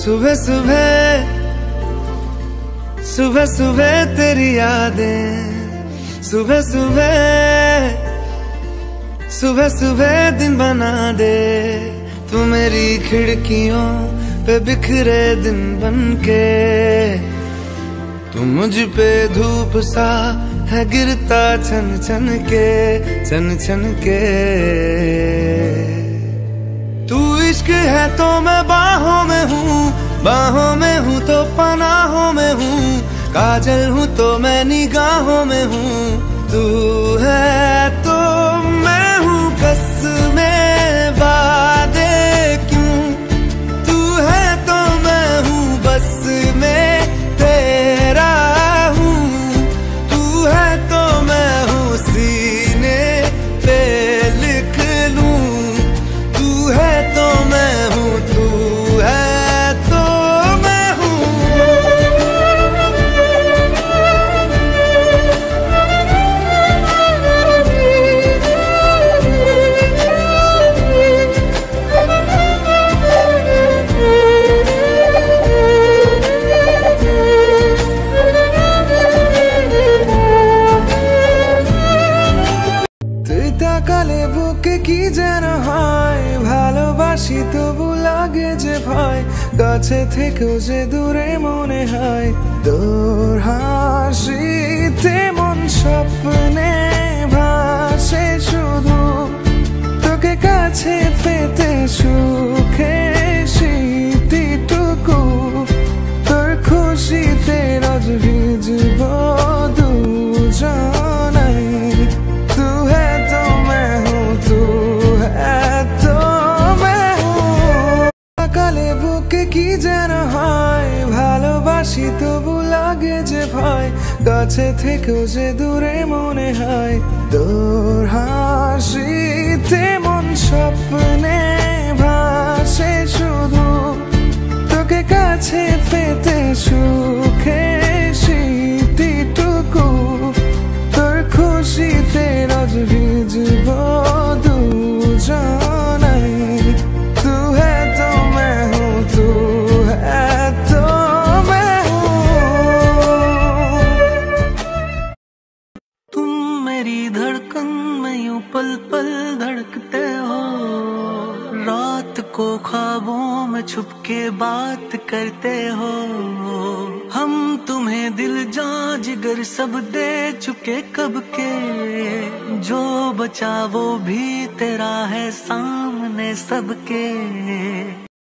सुबह सुबह सुबह सुबह तेरी यादें, सुबह सुबह सुबह सुबह दिन बना दे। तू मेरी खिड़कियों पे बिखरे दिन बनके, तू मुझ पे धूप सा है गिरता छन छन के, छन छन के। तू इश्क है तो मैं बाहों में हूँ, बाहों में हूँ तो पनाहों में हूँ, काजल हूँ तो मैं निगाहों में हूँ। तू है तो मैं हूँ कसमें वादे क्यों, तू है तो मैं हूँ बस में तेरा हूँ। तू है तो मैं हूँ सीने पे लिख लूं, तू है तो मैं हूँ, तू है तो मैं हूँ। কালে বুকে কি যেন হয়, ভালোবাসি তবু লাগে যে ভয়, কাছে থেকেও যে দূরে মনে হয়। তোর হাসিতে মন স্বপ্নে ভাসে শুধু, তোকে কাছে পেতে সুখে স্মৃতিটুকু, তোর খুশিতে রোজ ভিজব দুজনাই। तू है तो मैं हूँ, तू है तो मैं हूँ। কালে বুকে কি যেন হয়, ভালোবাসি তবু লাগে যে ভয়, কাছে থেকেও যে দূরে মনে হয়। তোর হাসিতে মন স্বপ্নে ভাসে শুধু, তোকে কাছে পেতে সুখে স্মৃতিটুকু, তোর খুশিতে রোজ ভিজব দুজনাই। तू है तो मैं हूँ, तू है तो मैं हूँ। तुम मेरी धड़कन में यूं पल पल धड़कते हो, रात को ख्वाबों में छुप के बात करते हो। हम तुम्हें दिल जान जिगर सब दे चुके कब के, जो बचा वो भी तेरा है सामने सबके।